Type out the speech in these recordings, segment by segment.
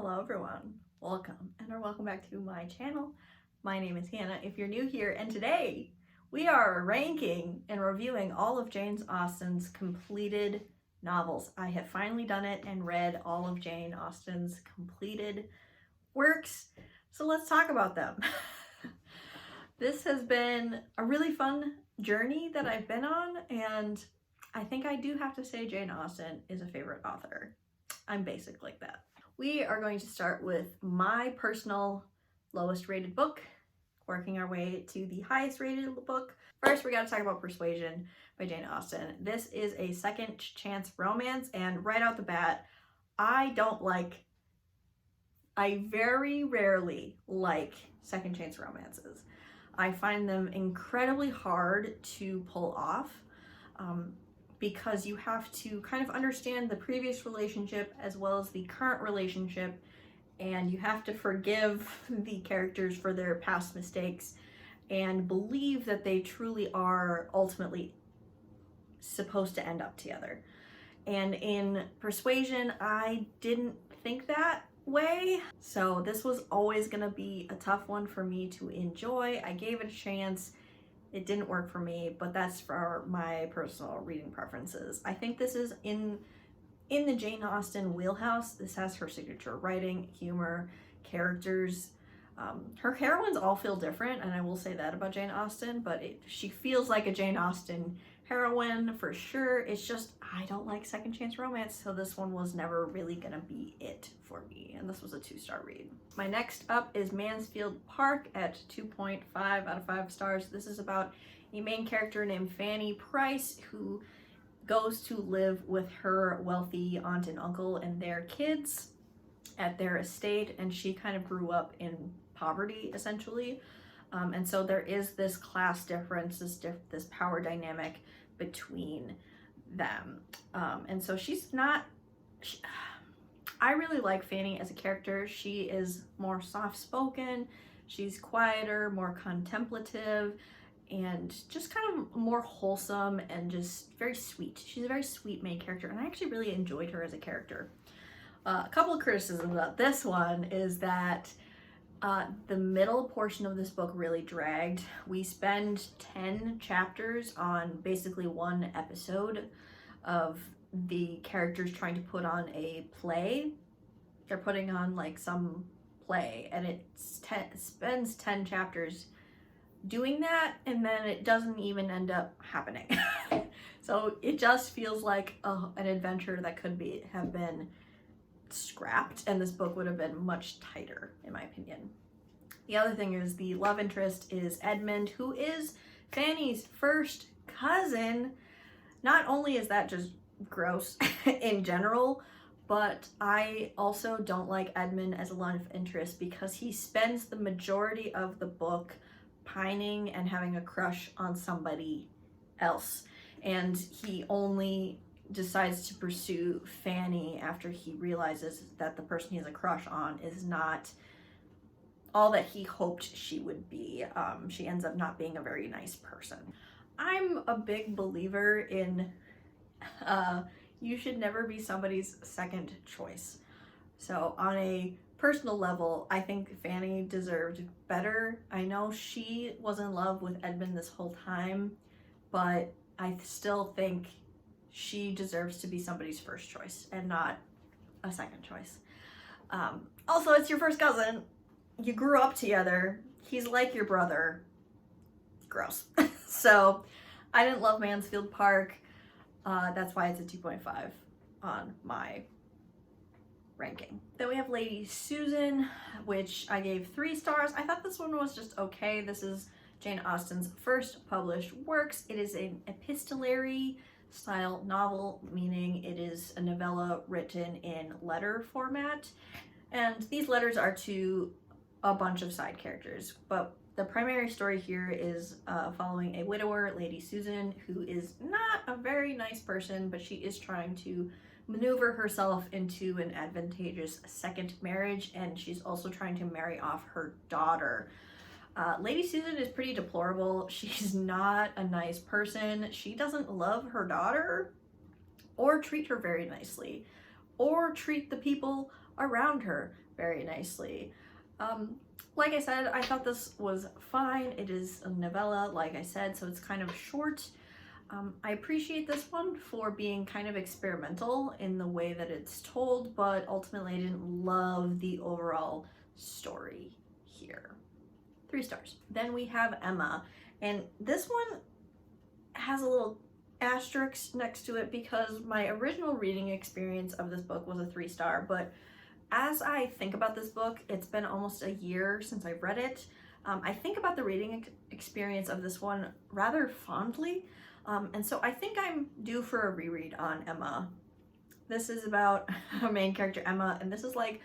Hello everyone, welcome or welcome back to my channel. My name is Hannah if you're new here, and today we are ranking and reviewing all of Jane Austen's completed novels. I have finally done it and read all of Jane Austen's completed works, so let's talk about them. This has been a really fun journey that I've been on, and I think I do have to say Jane Austen is a favorite author. I'm basic like that. We are going to start with my personal lowest rated book, working our way to the highest rated book. First, we got to talk about Persuasion by Jane Austen. This is a second chance romance, and right out the bat, I very rarely like second chance romances. I find them incredibly hard to pull off. Because you have to kind of understand the previous relationship as well as the current relationship, and you have to forgive the characters for their past mistakes and believe that they truly are ultimately supposed to end up together. And in Persuasion, I didn't think that way, so this was always gonna be a tough one for me to enjoy. I gave it a chance. It didn't work for me, but that's for my personal reading preferences. I think this is in the Jane Austen wheelhouse. This has her signature writing, humor, characters. Her heroines all feel different, and I will say that about Jane Austen, but she feels like a Jane Austen heroine for sure. It's just, I don't like second chance romance, so this one was never really gonna be it for me, and this was a 2-star read. My next up is Mansfield Park at 2.5 out of 5 stars. This is about a main character named Fanny Price who goes to live with her wealthy aunt and uncle and their kids at their estate, and she kind of grew up in poverty essentially. And so there is this class difference, this power dynamic between them. And so I really like Fanny as a character. She is more soft-spoken, she's quieter, more contemplative, and just kind of more wholesome and just very sweet. She's a very sweet main character, and I actually really enjoyed her as a character. A couple of criticisms about this one is that the middle portion of this book really dragged. We spend 10 chapters on basically one episode of the characters trying to put on a play. They're putting on like some play, and it spends 10 chapters doing that, and then it doesn't even end up happening. So it just feels like an adventure that could have been scrapped, and this book would have been much tighter in my opinion. The other thing is the love interest is Edmund, who is Fanny's first cousin. Not only is that just gross in general, but I also don't like Edmund as a love interest because he spends the majority of the book pining and having a crush on somebody else, and he only decides to pursue Fanny after he realizes that the person he has a crush on is not all that he hoped she would be. She ends up not being a very nice person. I'm a big believer in you should never be somebody's second choice. So on a personal level, I think Fanny deserved better. I know she was in love with Edmund this whole time, but I still think she deserves to be somebody's first choice and not a second choice. Also, it's your first cousin. You grew up together. He's like your brother. Gross. So I didn't love Mansfield Park. That's why it's a 2.5 on my ranking. Then we have Lady Susan, which I gave 3 stars. I thought this one was just okay. This is Jane Austen's first published works. It is an epistolary style novel, meaning it is a novella written in letter format. And these letters are to a bunch of side characters, but the primary story here is following a widower, Lady Susan, who is not a very nice person, but she is trying to maneuver herself into an advantageous second marriage, and she's also trying to marry off her daughter. Lady Susan is pretty deplorable. She's not a nice person. She doesn't love her daughter or treat her very nicely or treat the people around her very nicely. Like I said, I thought this was fine. It is a novella, like I said, so it's kind of short. I appreciate this one for being kind of experimental in the way that it's told, but ultimately I didn't love the overall story here. 3 stars. Then we have Emma, and this one has a little asterisk next to it because my original reading experience of this book was a 3-star, but as I think about this book, it's been almost a year since I've read it. I think about the reading experience of this one rather fondly, and so I think I'm due for a reread on Emma. This is about a main character, Emma, and this is like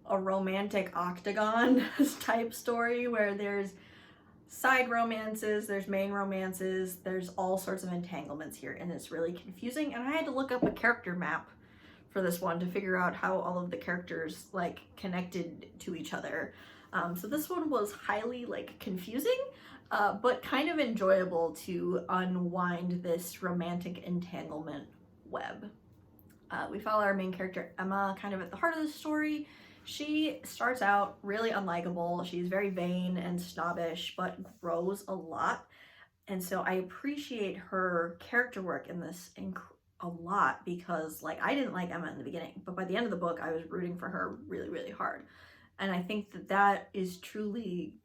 a romantic octagon type story where there's side romances, there's main romances, there's all sorts of entanglements here, and it's really confusing. And I had to look up a character map for this one to figure out how all of the characters like connected to each other. So this one was highly like confusing, but kind of enjoyable to unwind this romantic entanglement web. We follow our main character Emma kind of at the heart of the story. She starts out really unlikable. She's very vain and snobbish, but grows a lot. And so I appreciate her character work in this a lot because like I didn't like Emma in the beginning, but by the end of the book I was rooting for her really, really hard. And I think that that is truly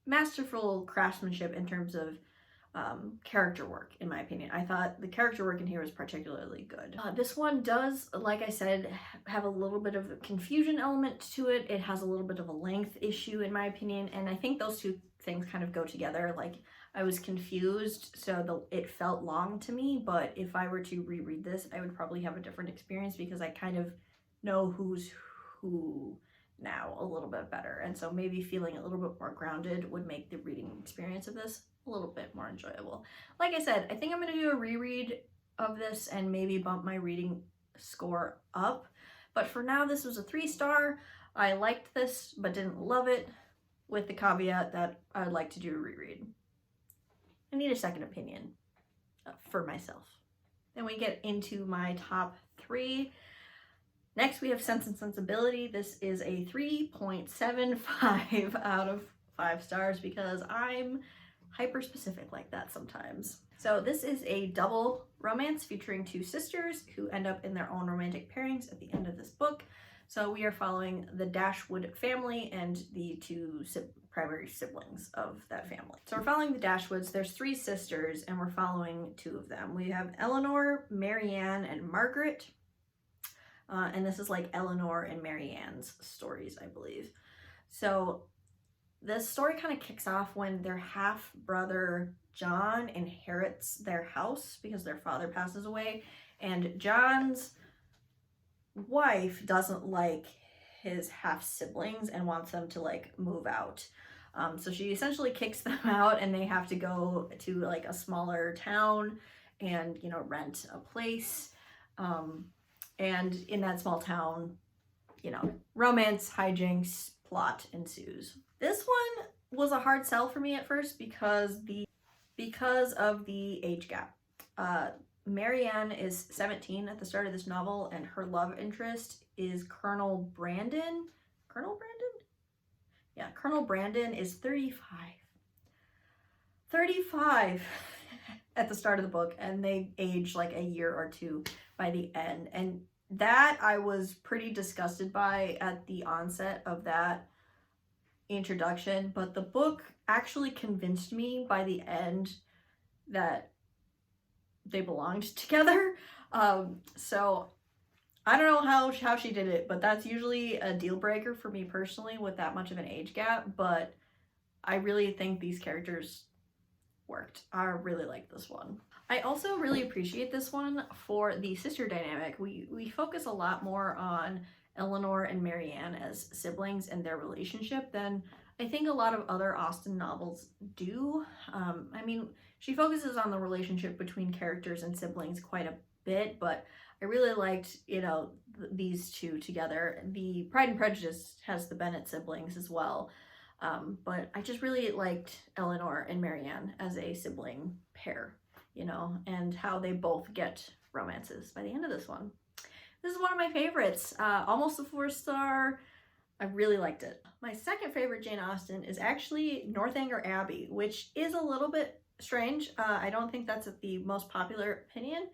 masterful craftsmanship in terms of character work, in my opinion. I thought the character work in here was particularly good. This one does, like I said, have a little bit of a confusion element to it. It has a little bit of a length issue, in my opinion, and I think those two things kind of go together. Like, I was confused, so it felt long to me, but if I were to reread this, I would probably have a different experience because I kind of know who's who now a little bit better, and so maybe feeling a little bit more grounded would make the reading experience of this a little bit more enjoyable. Like I said, I think I'm going to do a reread of this and maybe bump my reading score up, but for now this was a 3-star. I liked this but didn't love it, with the caveat that I would like to do a reread. I need a second opinion for myself. Then we get into my top 3. Next, we have Sense and Sensibility. This is a 3.75 out of 5 stars because I'm hyper specific like that sometimes. So this is a double romance featuring 2 sisters who end up in their own romantic pairings at the end of this book. So we are following the Dashwood family and the 2 primary siblings of that family. So we're following the Dashwoods. There's 3 sisters and we're following 2 of them. We have Eleanor, Marianne, and Margaret. And this is like Eleanor and Marianne's stories, I believe. So this story kind of kicks off when their half-brother John inherits their house because their father passes away, and John's wife doesn't like his half-siblings and wants them to like move out. So she essentially kicks them out and they have to go to like a smaller town and, you know, rent a place. And in that small town, you know, romance, hijinks, plot ensues. This one was a hard sell for me at first because of the age gap. Marianne is 17 at the start of this novel, and her love interest is Colonel Brandon. Colonel Brandon? Yeah, Colonel Brandon is 35. 35 at the start of the book, and they age like a year or 2 by the end. And that I was pretty disgusted by at the onset of that introduction, but the book actually convinced me by the end that they belonged together. So I don't know how she did it, but that's usually a deal breaker for me personally with that much of an age gap, but I really think these characters worked. I really like this one. I also really appreciate this one for the sister dynamic. We focus a lot more on Eleanor and Marianne as siblings and their relationship than I think a lot of other Austen novels do. I mean, she focuses on the relationship between characters and siblings quite a bit, but I really liked, you know, these 2 together. The Pride and Prejudice has the Bennet siblings as well, but I just really liked Eleanor and Marianne as a sibling pair, you know, and how they both get romances by the end of this one. This is one of my favorites. Almost a 4-star. I really liked it. My second favorite Jane Austen is actually Northanger Abbey, which is a little bit strange. I don't think that's the most popular opinion,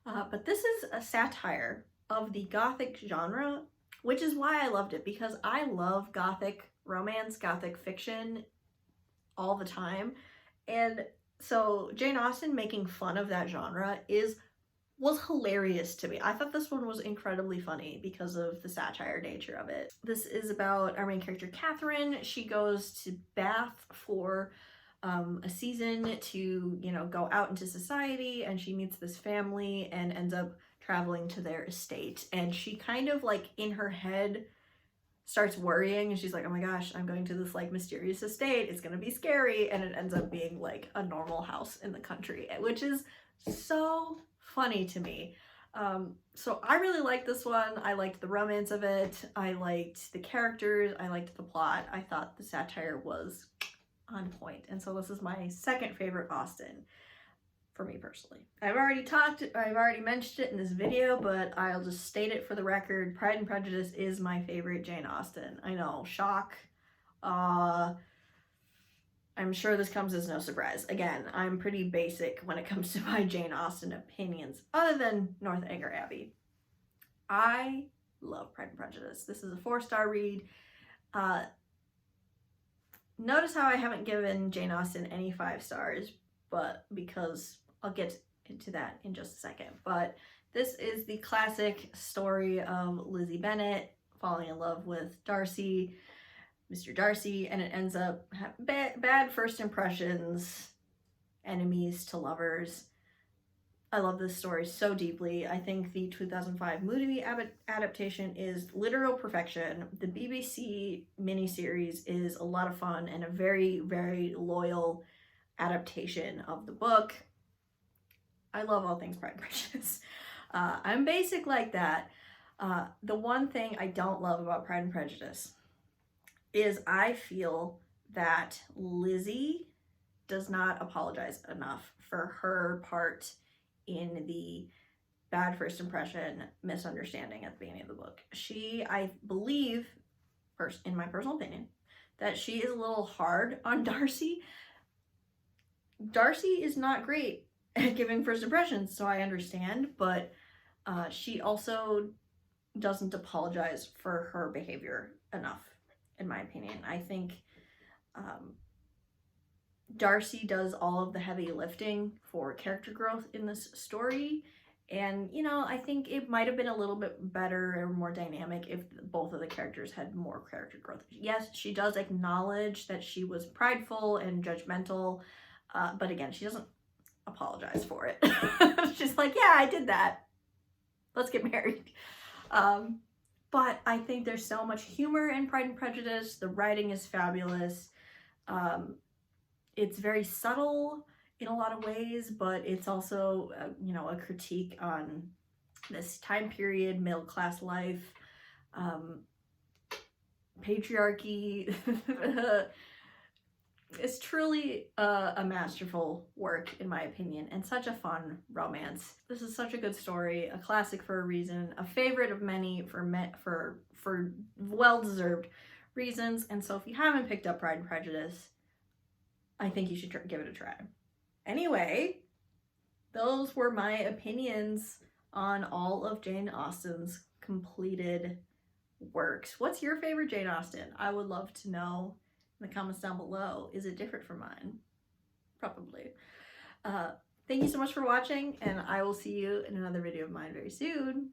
but this is a satire of the Gothic genre, which is why I loved it, because I love Gothic romance, Gothic fiction all the time. And so Jane Austen making fun of that genre was hilarious to me. I thought this one was incredibly funny because of the satire nature of it. This is about our main character, Catherine. She goes to Bath for a season to, you know, go out into society, and she meets this family and ends up traveling to their estate. And she kind of like in her head starts worrying, and she's like, oh my gosh, I'm going to this like mysterious estate, it's gonna be scary, and it ends up being like a normal house in the country, which is so funny to me. So I really liked this one. I liked the romance of it, I liked the characters, I liked the plot. I thought the satire was on point, and so this is my second favorite Austen for me personally. I've already mentioned it in this video, but I'll just state it for the record. Pride and Prejudice is my favorite Jane Austen. I know, shock. I'm sure this comes as no surprise. Again, I'm pretty basic when it comes to my Jane Austen opinions, other than Northanger Abbey. I love Pride and Prejudice. This is a 4-star read. Notice how I haven't given Jane Austen any 5 stars, but because I'll get into that in just a second. But this is the classic story of Lizzie Bennet falling in love with Darcy, Mr. Darcy, and it ends up bad first impressions, enemies to lovers. I love this story so deeply. I think the 2005 movie adaptation is literal perfection. The BBC miniseries is a lot of fun and a very, very loyal adaptation of the book. I love all things Pride and Prejudice. I'm basic like that. The one thing I don't love about Pride and Prejudice is I feel that Lizzie does not apologize enough for her part in the bad first impression misunderstanding at the beginning of the book. I believe, in my personal opinion, that she is a little hard on Darcy. Darcy is not great at giving first impressions, so I understand, but she also doesn't apologize for her behavior enough, in my opinion. I think Darcy does all of the heavy lifting for character growth in this story, and, you know, I think it might have been a little bit better or more dynamic if both of the characters had more character growth. Yes, she does acknowledge that she was prideful and judgmental, but again, she doesn't apologize for it. She's like, yeah, I did that. Let's get married. But I think there's so much humor in Pride and Prejudice. The writing is fabulous. It's very subtle in a lot of ways, but it's also, you know, a critique on this time period, middle-class life, patriarchy. It's truly a masterful work, in my opinion, and such a fun romance. This is such a good story, a classic for a reason, a favorite of many for well-deserved reasons. And so if you haven't picked up Pride and Prejudice, I think you should give it a try. Anyway, those were my opinions on all of Jane Austen's completed works. What's your favorite Jane Austen? I would love to know in the comments down below. Is it different from mine? Probably. Thank you so much for watching, and I will see you in another video of mine very soon.